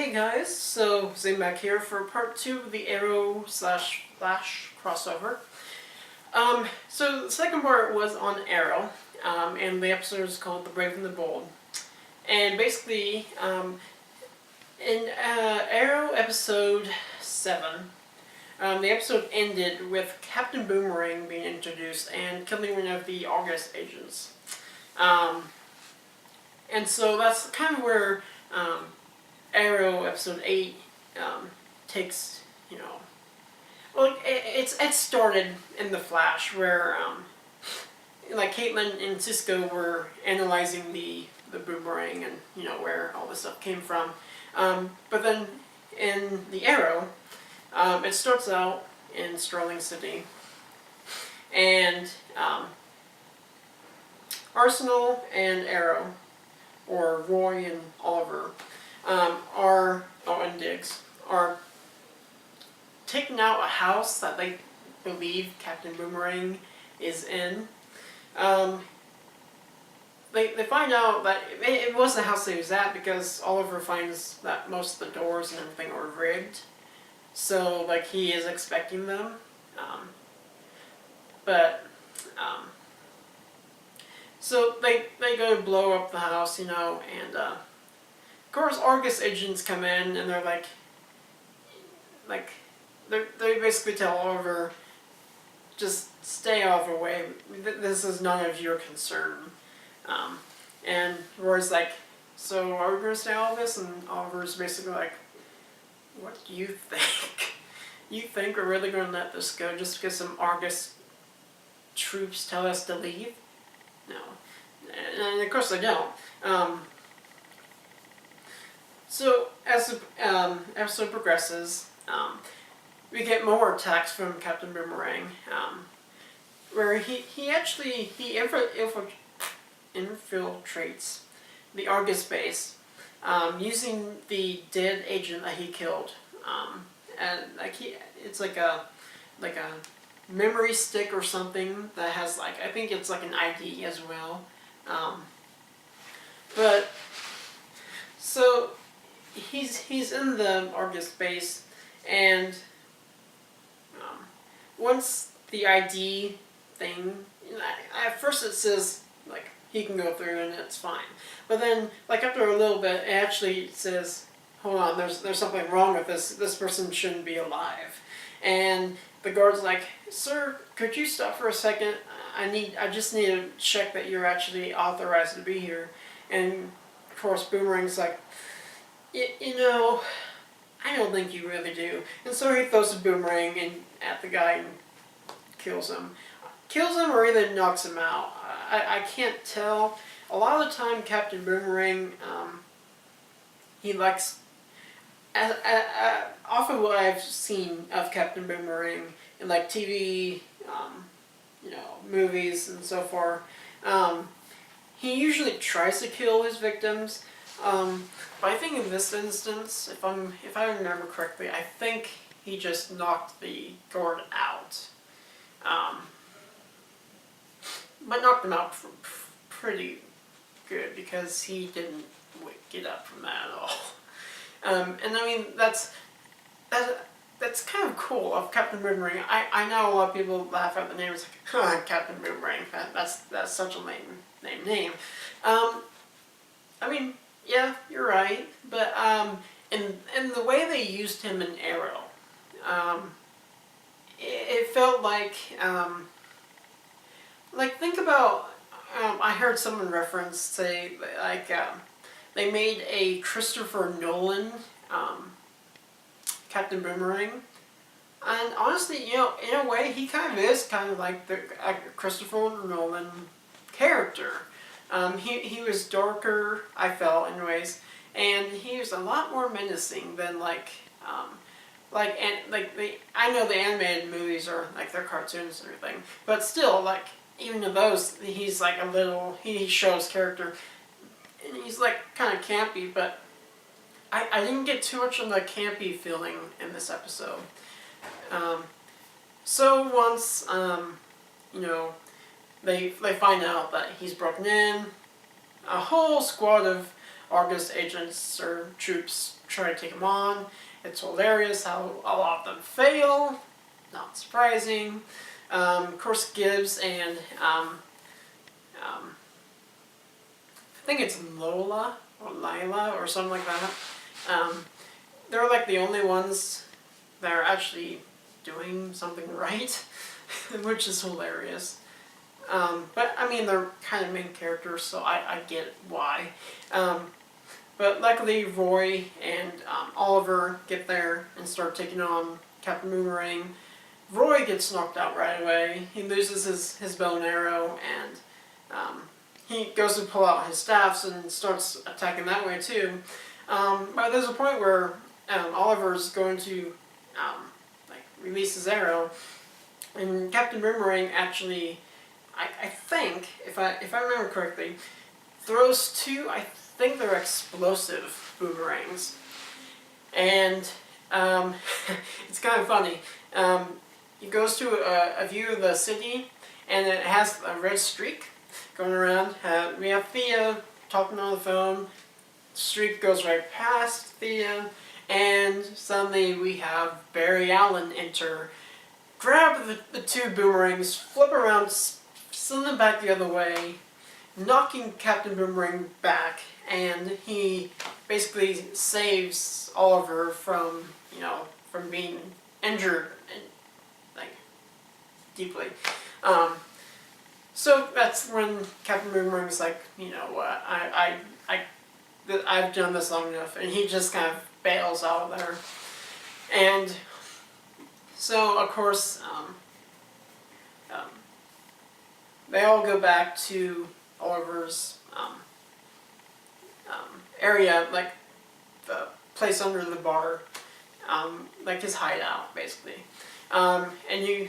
Hey guys, so Zane back here for part 2 of the Arrow slash Flash crossover. So the second part was on Arrow, and the episode is called The Brave and the Bold. And basically, in Arrow episode 7, the episode ended with Captain Boomerang being introduced and killing one of the August agents. And so that's kind of where Arrow episode 8 takes, well, it started in the Flash where like Caitlin and Cisco were analyzing the boomerang and where all this stuff came from. But then in the Arrow, it starts out in Sterling City, and Arsenal and Arrow, or Roy and Oliver, and Diggs, are taking out a house that they believe Captain Boomerang is in. They find out that it wasn't the house he was at because Oliver finds that most of the doors and everything are rigged. So, like, he is expecting them. So they go to blow up the house, and of course Argus agents come in and they're like they basically tell Oliver, just stay out of the way. This is none of your concern. And Roy's like, so are we going to stay out of this? And Oliver's basically like, what do you think? You think we're really going to let this go just because some Argus troops tell us to leave? No. And of course they don't. So as the episode progresses, we get more attacks from Captain Boomerang, where he infiltrates the Argus base, using the dead agent that he killed, and it's like a memory stick or something that has I think it's like an ID as well, but so he's in the Argus base, and once the ID thing, at first it says he can go through and it's fine, but then after a little bit it actually says, hold on, there's something wrong with this person shouldn't be alive. And the guard's like, sir, could you stop for a second? I just need to check that you're actually authorized to be here. And of course Boomerang's like, I don't think you really do. And so he throws the boomerang at the guy and kills him. Kills him or either knocks him out. I can't tell. A lot of the time Captain Boomerang, he likes, off of what I've seen of Captain Boomerang in TV, movies and so forth, he usually tries to kill his victims. But I think in this instance, if I remember correctly, I think he just knocked the guard out. But knocked him out pretty good because he didn't get up from that at all. And I mean that's kind of cool of Captain Boomerang. I know a lot of people laugh at the name. It's like, Captain Boomerang. That's such a lame name. I mean, yeah, you're right, but in the way they used him in Arrow, it felt like think about, I heard someone say they made a Christopher Nolan Captain Boomerang, and honestly, in a way, he kind of is kind of like the Christopher Nolan character. He was darker, I felt, anyways, and he was a lot more menacing than I know the animated movies are they're cartoons and everything, but still, even in those, he's he shows character, and he's kind of campy, but I didn't get too much of the campy feeling in this episode. So once, they find out that he's broken in, a whole squad of Argus agents or troops try to take him on. It's hilarious how a lot of them fail. Not surprising. Of course, Gibbs and I think it's Lola or Lila or something like that. They're like the only ones that are actually doing something right, which is hilarious. But I mean, they're kind of main characters, so I get why. But luckily, Roy and Oliver get there and start taking on Captain Boomerang. Roy gets knocked out right away. He loses his bow and arrow, and he goes to pull out his staffs and starts attacking that way too. But there's a point where Oliver's going to like release his arrow, and Captain Boomerang actually, I think, if I remember correctly, throws two, I think they're explosive boomerangs. And it's kind of funny. He goes to a view of the city, and it has a red streak going around. We have Thea talking on the phone. The streak goes right past Thea, and suddenly we have Barry Allen enter, grab the two boomerangs, flip around, send them back the other way, knocking Captain Boomerang back, and he basically saves Oliver from being injured, like, deeply. So that's when Captain Boomerang's like, you know what, I've done this long enough, and he just kind of bails out of there. And so, of course, they all go back to Oliver's area, like the place under the bar, like his hideout, basically. And you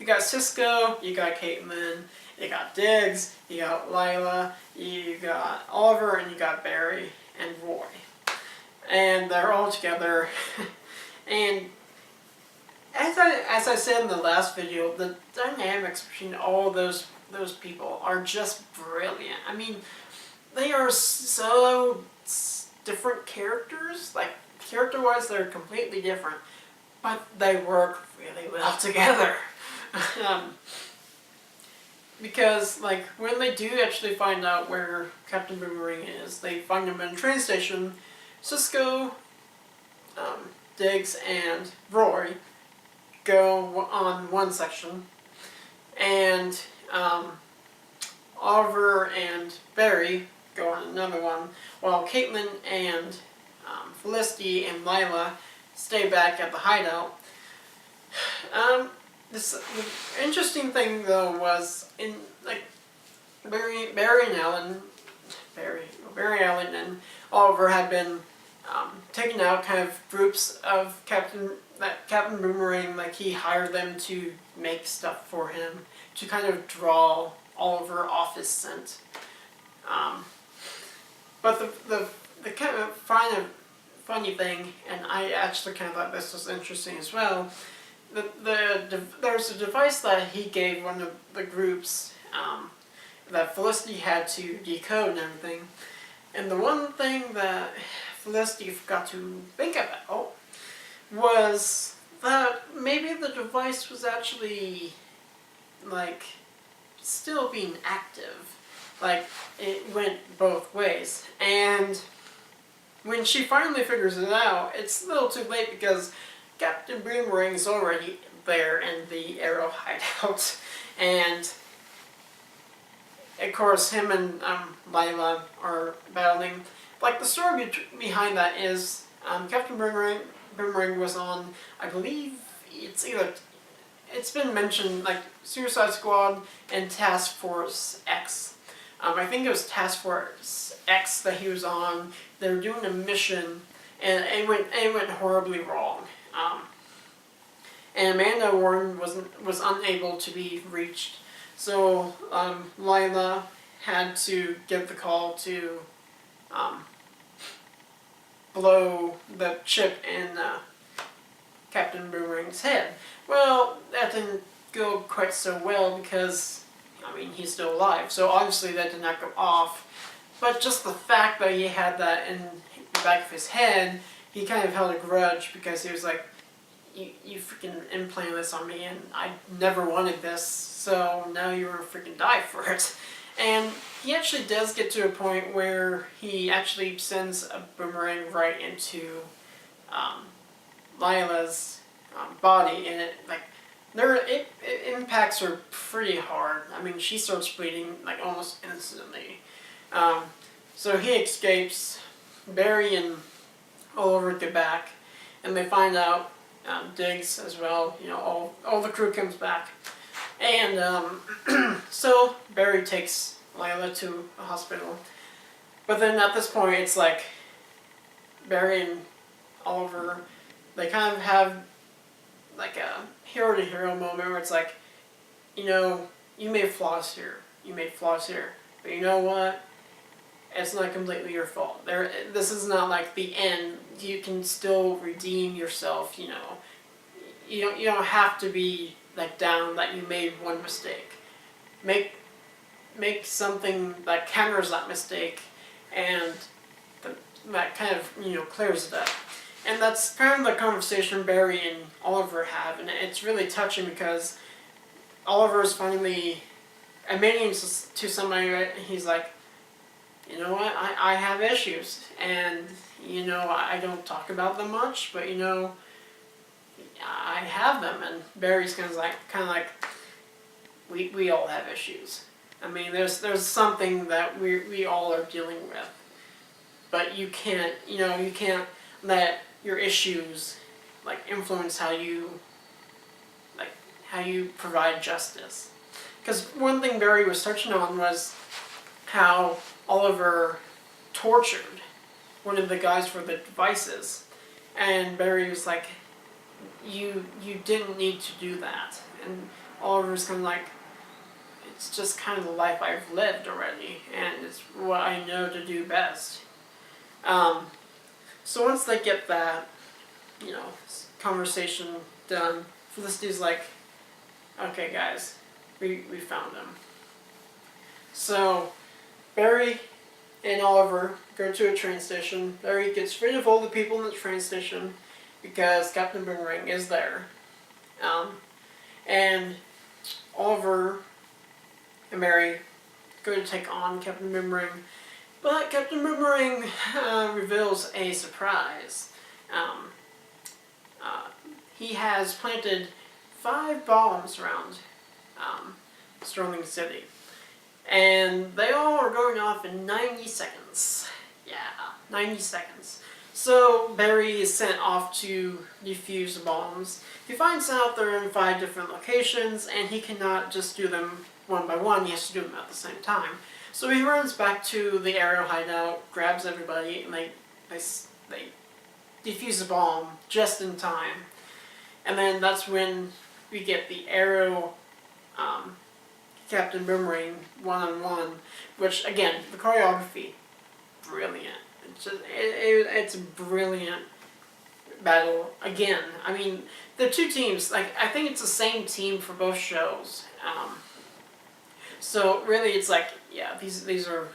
got Cisco, you got Caitlin, you got Diggs, you got Lila, you got Oliver, and you got Barry and Roy. And they're all together. And as I said in the last video, the dynamics between all those people are just brilliant. I mean, they are so different characters. Like, character-wise, they're completely different, but they work really well together. Because, like, when they do actually find out where Captain Boomerang is, they find him in a train station. Cisco, Diggs, and Roy go on one section, and Oliver and Barry go on another one, while Caitlin and Felicity and Lila stay back at the hideout. The interesting thing though was in like Barry Allen and Oliver had been taking out kind of groups of Captain Boomerang, like he hired them to make stuff for him to kind of draw Oliver off his scent. But the kind of funny thing, and I actually kind of thought this was interesting as well, there's a device that he gave one of the groups that Felicity had to decode and everything. And the one thing that Felicity forgot to think about was that maybe the device was actually, like, still being active. Like, it went both ways. And when she finally figures it out, it's a little too late because Captain Boomerang's already there in the Arrow hideout. And, of course, him and Lila are battling. Like, the story behind that is Captain Boomerang was on, I believe, it's been mentioned, like, Suicide Squad and Task Force X. I think it was Task Force X that he was on. They were doing a mission, and it went horribly wrong. And Amanda Warren was unable to be reached, so Lila had to give the call to blow the chip in Captain Boomerang's head. Well, that didn't go quite so well because, I mean, he's still alive, so obviously that did not go off. But just the fact that he had that in the back of his head, he kind of held a grudge because he was like, you freaking implanted this on me and I never wanted this, so now you're gonna freaking die for it. And he actually does get to a point where he actually sends a boomerang right into Lila's body, and it impacts her pretty hard. I mean, she starts bleeding like almost instantly. So he escapes. Barry and Oliver get back, and they find out Diggs as well. You know, all the crew comes back, and so Barry takes Lila to a hospital. But then at this point, it's like Barry and Oliver, they kind of have like a hero to hero moment where it's like, you know, you made flaws here, but you know what? It's not completely your fault. This is not like the end. You can still redeem yourself. You know, you don't have to be like down that you made one mistake. Make something that counters that mistake, and that kind of clears it up. And that's kind of the conversation Barry and Oliver have, and it's really touching because Oliver is finally admitting to somebody. Right? He's like, you know what, I have issues, and I don't talk about them much, but I have them. And Barry's kind of like we all have issues. I mean, there's something that we all are dealing with, but you can't let your issues influence how you provide justice. Because one thing Barry was touching on was how Oliver tortured one of the guys for the devices, and Barry was like, you didn't need to do that. And Oliver's kind of like, it's just kind of the life I've lived already, and it's what I know to do best. So once they get that, conversation done, Felicity's like, okay guys, we found him. So Barry and Oliver go to a train station. Barry gets rid of all the people in the train station because Captain Boomerang is there. And Oliver and Barry go to take on Captain Boomerang, but Captain Boomerang reveals a surprise. He has planted 5 bombs around Sterling City. And they all are going off in 90 seconds. Yeah, 90 seconds. So Barry is sent off to defuse the bombs. He finds out they're in 5 different locations, and he cannot just do them one by one. He has to do them at the same time. So he runs back to the Arrow hideout, grabs everybody, and they defuse the bomb just in time. And then that's when we get the Arrow Captain Boomerang one-on-one, which again, the choreography, brilliant. It's a brilliant battle again. I mean, the two teams, I think it's the same team for both shows. So really, it's like, yeah, these are.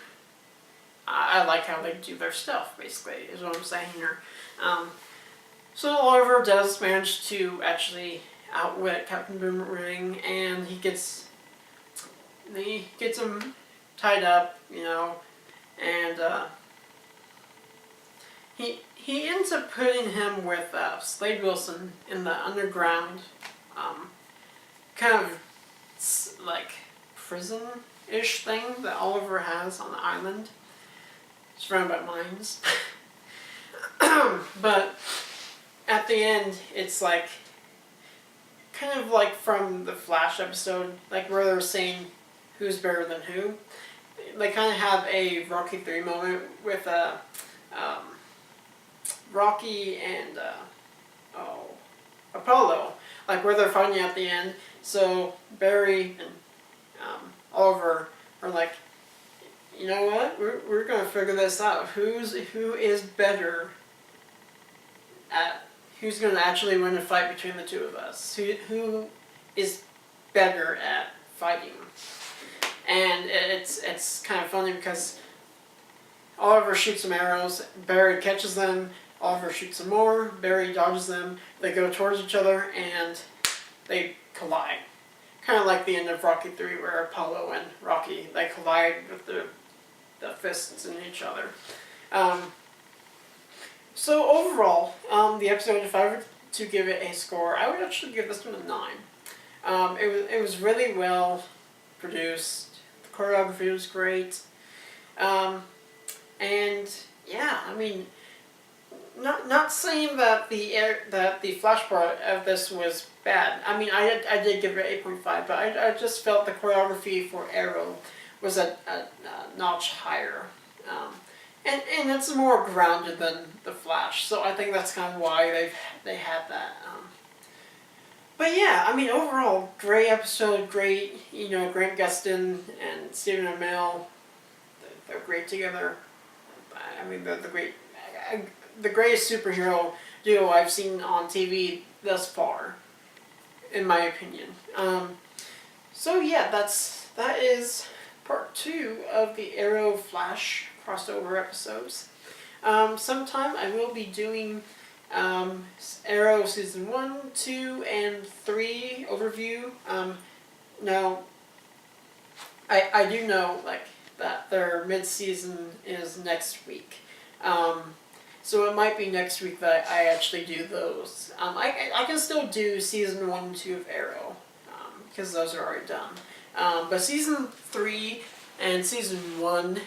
I like how they do their stuff. Basically, is what I'm saying here. So Oliver does manage to actually outwit Captain Boomerang, and he gets him tied up, and he ends up putting him with Slade Wilson in the underground, kind of like prison-ish thing that Oliver has on the island. It's surrounded by mines. But at the end, it's like kind of like from the Flash episode, like where they're saying who's better than who. They kind of have a Rocky 3 moment with Rocky and Apollo, like where they're fighting at the end. So Barry and Oliver are like, you know what? We're gonna figure this out. Who is better at? Who's gonna actually win a fight between the two of us? Who is better at fighting? And it's kind of funny because Oliver shoots some arrows. Barry catches them. Oliver shoots some more. Barry dodges them. They go towards each other and they collide. Kind of like the end of Rocky 3 where Apollo and Rocky, they collide with the fists in each other. So overall, the episode, if I were to give it a score, I would actually give this one a 9. It was really well produced. The choreography was great. And yeah, I mean, not saying that the flash part of this was bad. I mean, I did give it 8.5, but I just felt the choreography for Arrow was a notch higher. And it's more grounded than the Flash, so I think that's kind of why they had that. But yeah, I mean, overall, great episode, great, Grant Gustin and Stephen Amell, they're great together. I mean, they're the greatest superhero duo I've seen on TV thus far, in my opinion. So yeah, that is part 2 of the Arrow Flash crossover episodes. Sometime I will be doing Arrow season 1, 2, and 3 overview. Now, I do know that their mid-season is next week. So it might be next week that I actually do those. I can still do season 1 and 2 of Arrow, because those are already done. But season 3 and season 1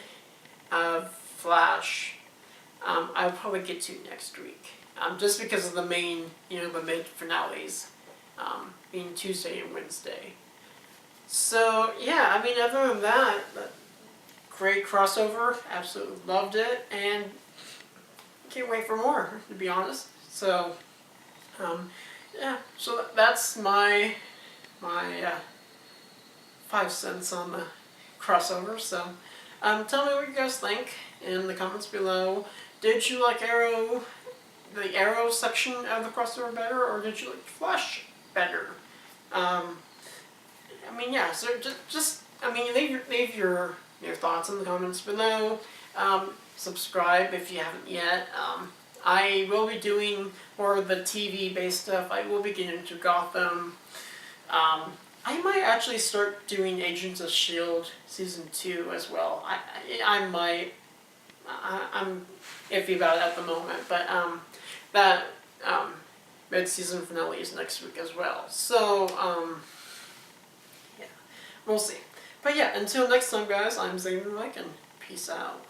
of Flash, I'll probably get to next week. Just because of the main, the mid finales, being Tuesday and Wednesday. So yeah, I mean, other than that, great crossover, absolutely loved it, and can't wait for more, to be honest. So, yeah, so that's my 5 cents on the crossover. So, tell me what you guys think in the comments below. Did you like the Arrow section of the crossover better, or did you like Flash better? I mean, yeah, so just leave your thoughts in the comments below. Subscribe if you haven't yet. I will be doing more of the TV-based stuff. I will be getting into Gotham. I might actually start doing Agents of S.H.I.E.L.D. Season 2 as well. I might. I'm iffy about it at the moment, but that mid-season finale is next week as well. So, yeah, we'll see. But yeah, until next time, guys, I'm Xavier Mike, and peace out.